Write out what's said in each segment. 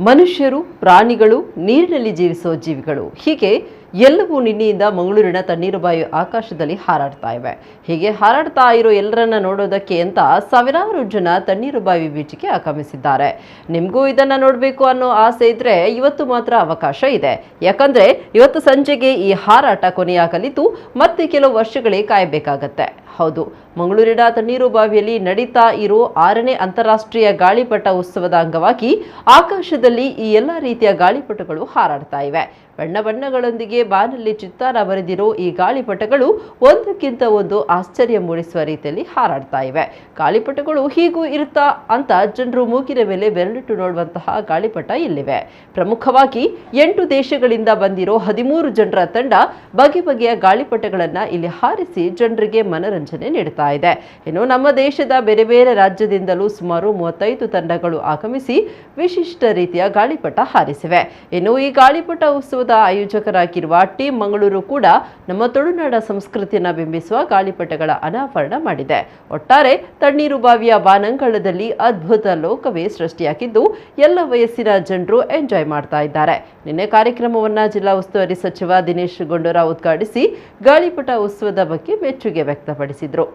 ಮನುಷ್ಯರು, ಪ್ರಾಣಿಗಳು, ನೀರಿನಲ್ಲಿ ಜೀವಿಸುವ ಜೀವಿಗಳು ಹೀಗೆ ಎಲ್ಲವೂ ನಿನ್ನೆಯಿಂದ ಮಂಗಳೂರಿನ ತಣ್ಣೀರುಬಾವಿ ಆಕಾಶದಲ್ಲಿ ಹಾರಾಡ್ತಾ ಇವೆ. ಹೀಗೆ ಹಾರಾಡ್ತಾ ಇರೋ ಎಲ್ಲರನ್ನ ನೋಡೋದಕ್ಕೆ ಅಂತ ಸಾವಿರಾರು ಜನ ತಣ್ಣೀರುಬಾವಿ ಬೀಚ್ಗೆ ಆಗಮಿಸಿದ್ದಾರೆ. ನಿಮಗೂ ಇದನ್ನ ನೋಡಬೇಕು ಅನ್ನೋ ಆಸೆ ಇದ್ರೆ ಇವತ್ತು ಮಾತ್ರ ಅವಕಾಶ ಇದೆ. ಯಾಕಂದ್ರೆ ಇವತ್ತು ಸಂಜೆಗೆ ಈ ಹಾರಾಟ ಕೊನೆಯಾಗಲಿದ್ದು ಮತ್ತೆ ಕೆಲವು ವರ್ಷಗಳೇ ಕಾಯಬೇಕಾಗತ್ತೆ. ಹೌದು, ಮಂಗಳೂರಿನ ತಣ್ಣೀರುಬಾವಿಯಲ್ಲಿ ನಡೀತಾ ಇರೋ 6ನೇ ಅಂತಾರಾಷ್ಟ್ರೀಯ ಗಾಳಿಪಟ ಉತ್ಸವದ ಅಂಗವಾಗಿ ಆಕಾಶದಲ್ಲಿ ಈ ಎಲ್ಲ ರೀತಿಯ ಗಾಳಿಪಟಗಳು ಹಾರಾಡ್ತಾ ಇವೆ. ಬಣ್ಣ ಬಣ್ಣಗಳೊಂದಿಗೆ ಬಾನಲ್ಲಿ ಚಿತ್ತಾರ ಬರೆದಿರೋ ಈ ಗಾಳಿಪಟಗಳು ಒಂದಕ್ಕಿಂತ ಒಂದು ಆಶ್ಚರ್ಯ ಮೂಡಿಸುವ ರೀತಿಯಲ್ಲಿ ಹಾರಾಡ್ತಾ ಇವೆ. ಗಾಳಿಪಟಗಳು ಹೀಗೂ ಇರುತ್ತಾ ಅಂತ ಜನರು ಮೂಗಿನ ಮೇಲೆ ಬೆರಳಿಟ್ಟು ನೋಡುವಂತಹ ಗಾಳಿಪಟ ಇಲ್ಲಿವೆ. ಪ್ರಮುಖವಾಗಿ 8 ದೇಶಗಳಿಂದ ಬಂದಿರೋ 13 ಜನರ ತಂಡ ಬಗೆ ಬಗೆಯ ಗಾಳಿಪಟಗಳನ್ನ ಇಲ್ಲಿ ಹಾರಿಸಿ ಜನರಿಗೆ ಮನರಂಜನೆ ನೀಡುತ್ತಾ ಇದೆ. ಇನ್ನು ನಮ್ಮ ದೇಶದ ಬೇರೆ ಬೇರೆ ರಾಜ್ಯದಿಂದಲೂ ಸುಮಾರು 35 ತಂಡಗಳು ಆಗಮಿಸಿ ವಿಶಿಷ್ಟ ರೀತಿಯ ಗಾಳಿಪಟ ಹಾರಿಸಿವೆ. ಇನ್ನು ಈ ಗಾಳಿಪಟ ಉತ್ಸವದ ಆಯೋಜಕರಾಗಿರುವ ಟೀಮ್ ಮಂಗಳೂರು ಕೂಡ ನಮ್ಮ ತುಳುನಾಡ ಸಂಸ್ಕೃತಿಯನ್ನು ಬಿಂಬಿಸುವ ಗಾಳಿಪಟಗಳ ಅನಾವರಣ ಮಾಡಿದೆ. ಒಟ್ಟಾರೆ ತಣ್ಣೀರುಬಾವಿಯ ಬಾನಂಗಳದಲ್ಲಿ ಅದ್ಭುತ ಲೋಕವೇ ಸೃಷ್ಟಿಯಾಗಿದ್ದು ಎಲ್ಲ ವಯಸ್ಸಿನ ಜನರು ಎಂಜಾಯ್ ಮಾಡ್ತಾ ಇದ್ದಾರೆ. ನಿನ್ನೆ ಕಾರ್ಯಕ್ರಮವನ್ನ ಜಿಲ್ಲಾ ಉಸ್ತುವಾರಿ ಸಚಿವ ದಿನೇಶ್ ಗುಂಡೂರಾವ್ ಉದ್ಘಾಟಿಸಿ ಗಾಳಿಪಟ ಉತ್ಸವದ ಬಗ್ಗೆ ಮೆಚ್ಚುಗೆ ವ್ಯಕ್ತಪಡಿಸಿದರು.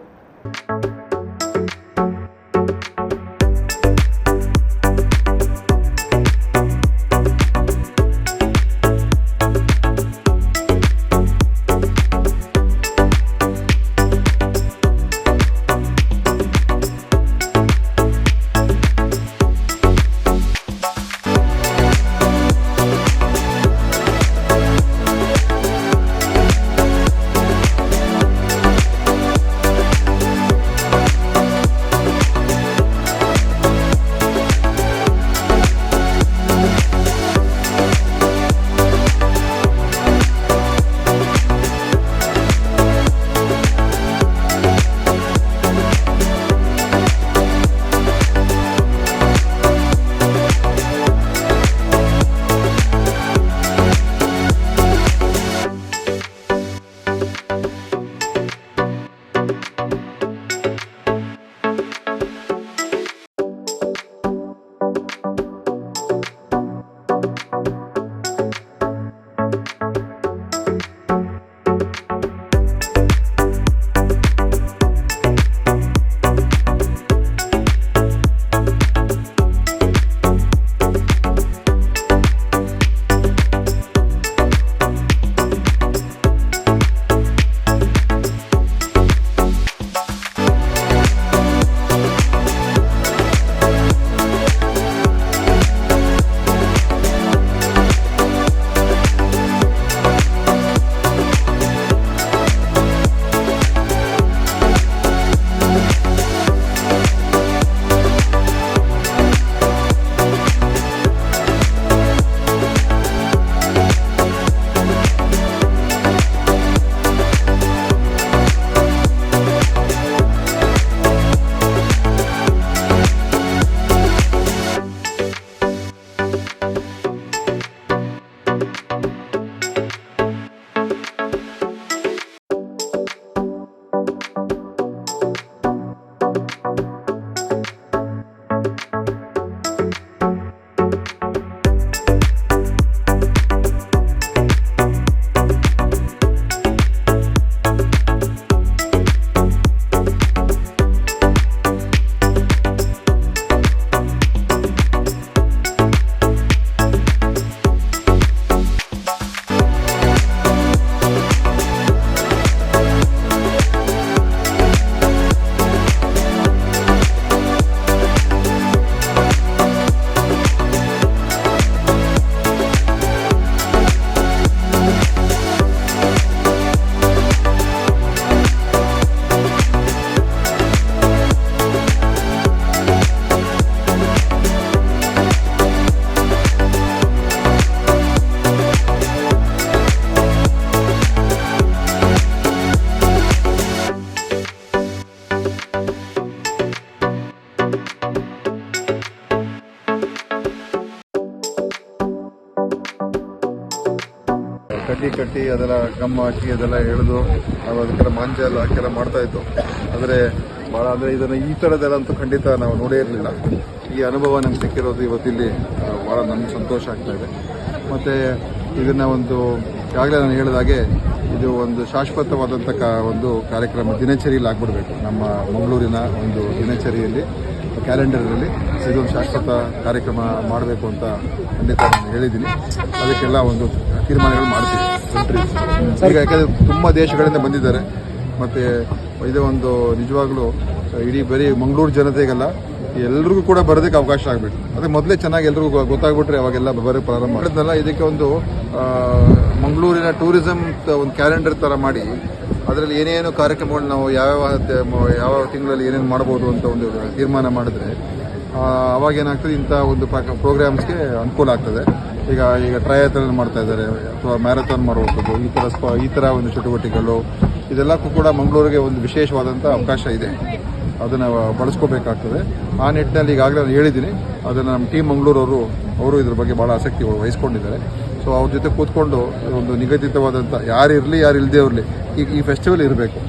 ಕಡ್ಡಿ ಕಟ್ಟಿ ಅದೆಲ್ಲ ಗಮ್ ಹಾಕಿ ಅದೆಲ್ಲ ಎಳೆದು ನಾವು ಅದಕ್ಕೆಲ್ಲ ಮಾಂಜ ಎಲ್ಲ ಹಾಕೆಲ್ಲ ಮಾಡ್ತಾಯಿತ್ತು. ಆದರೆ ಭಾಳ ಅಂದರೆ ಇದನ್ನು ಈ ಥರದ್ದೆಲ್ಲ ಅಂತೂ ಖಂಡಿತ ನಾವು ನೋಡೇ ಇರಲಿಲ್ಲ. ಈ ಅನುಭವ ನಮ್ಗೆ ಸಿಕ್ಕಿರೋದು ಇವತ್ತಿಲ್ಲಿ ಭಾಳ ಭಾಳ ನಮ್ಗೆ ಸಂತೋಷ ಆಗ್ತಾಯಿದೆ. ಮತ್ತು ಇದನ್ನು ಒಂದು ಈಗಾಗಲೇ ನಾನು ಹೇಳಿದಾಗೆ ಇದು ಒಂದು ಶಾಶ್ವತವಾದಂಥ ಒಂದು ಕಾರ್ಯಕ್ರಮ ದಿನಚರಿಯಲ್ಲಿ ಆಗ್ಬಿಡಬೇಕು. ನಮ್ಮ ಮಂಗಳೂರಿನ ಒಂದು ದಿನಚರಿಯಲ್ಲಿ ಕ್ಯಾಲೆಂಡರಲ್ಲಿ ಇದೊಂದು ಶಾಶ್ವತ ಕಾರ್ಯಕ್ರಮ ಮಾಡಬೇಕು ಅಂತ ಖಂಡಿತ ನಾನು ಹೇಳಿದ್ದೀನಿ. ಅದಕ್ಕೆಲ್ಲ ಒಂದು ತೀರ್ಮಾನಗಳು ಮಾಡ್ತೀವಿ. ಈಗ ಯಾಕಂದರೆ ತುಂಬ ದೇಶಗಳಿಂದ ಬಂದಿದ್ದಾರೆ ಮತ್ತು ಇದು ಒಂದು ನಿಜವಾಗ್ಲೂ ಇಡೀ ಬರೀ ಮಂಗಳೂರು ಜನತೆಗೆಲ್ಲ ಎಲ್ರಿಗೂ ಕೂಡ ಬರೋದಕ್ಕೆ ಅವಕಾಶ ಆಗಬೇಕು. ಅದೇ ಮೊದಲೇ ಚೆನ್ನಾಗಿ ಎಲ್ರಿಗೂ ಗೊತ್ತಾಗ್ಬಿಟ್ರೆ ಅವಾಗೆಲ್ಲ ಬರೋಕ್ಕೆ ಪ್ರಾರಂಭ ಮಾಡಿದ್ನಲ್ಲ. ಇದಕ್ಕೆ ಒಂದು ಮಂಗಳೂರಿನ ಟೂರಿಸಮ್ ಒಂದು ಕ್ಯಾಲೆಂಡರ್ ಥರ ಮಾಡಿ ಅದರಲ್ಲಿ ಏನೇನು ಕಾರ್ಯಕ್ರಮಗಳು ನಾವು ಯಾವ ತಿಂಗಳಲ್ಲಿ ಏನೇನು ಮಾಡ್ಬೋದು ಅಂತ ಒಂದು ತೀರ್ಮಾನ ಮಾಡಿದ್ರೆ ಅವಾಗೇನಾಗ್ತದೆ, ಇಂಥ ಒಂದು ಪ್ರೋಗ್ರಾಮ್ಸ್ಗೆ ಅನುಕೂಲ ಆಗ್ತದೆ. ಈಗ ಟ್ರಯಾಥಾನ್ ಮಾಡ್ತಾ ಇದ್ದಾರೆ ಅಥವಾ ಮ್ಯಾರಥಾನ್ ಮಾಡುವಂಥದ್ದು, ಈ ಥರ ಒಂದು ಚಟುವಟಿಕೆಗಳು ಇದೆಲ್ಲಕ್ಕೂ ಕೂಡ ಮಂಗಳೂರಿಗೆ ಒಂದು ವಿಶೇಷವಾದಂಥ ಅವಕಾಶ ಇದೆ. ಅದನ್ನು ಬಳಸ್ಕೋಬೇಕಾಗ್ತದೆ. ಆ ನಿಟ್ಟಿನಲ್ಲಿ ಈಗಾಗಲೇ ನಾನು ಹೇಳಿದ್ದೀನಿ. ಅದನ್ನು ನಮ್ಮ ಟೀಮ್ ಮಂಗಳೂರವರು ಅವರು ಇದ್ರ ಬಗ್ಗೆ ಭಾಳ ಆಸಕ್ತಿ ವಹಿಸ್ಕೊಂಡಿದ್ದಾರೆ. ಸೊ ಅವ್ರ ಜೊತೆ ಕೂತ್ಕೊಂಡು ಒಂದು ನಿಗದಿತವಾದಂಥ ಯಾರು ಇರಲಿ ಯಾರು ಇಲ್ಲದೇ ಇರಲಿ ಈ ಫೆಸ್ಟಿವಲ್ ಇರಬೇಕು.